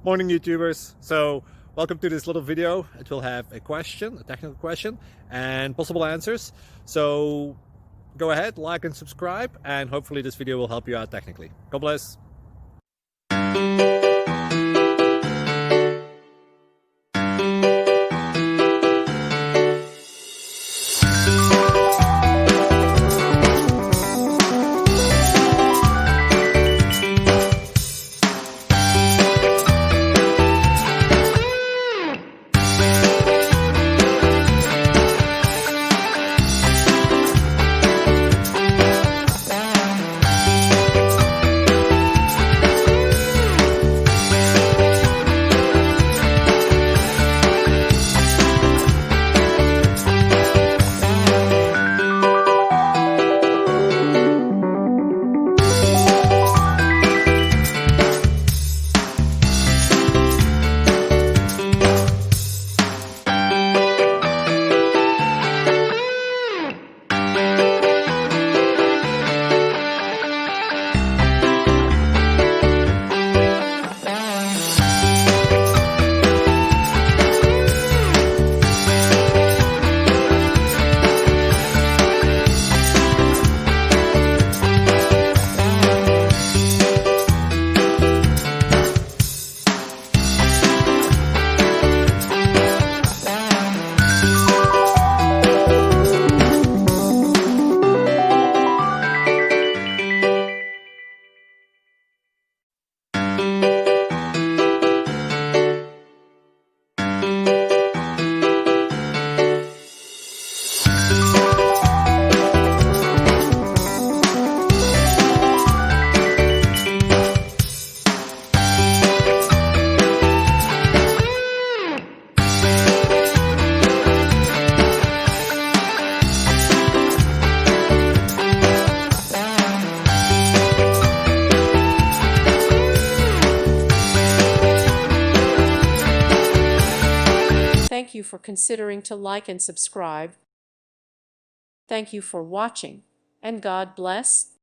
Morning YouTubers. So welcome to this little video. It will have a question, a technical question, and possible answers. So go ahead, like and subscribe, and hopefully this video will help you out technically. God bless. Thank you for considering to like and subscribe. Thank you for watching, and God bless.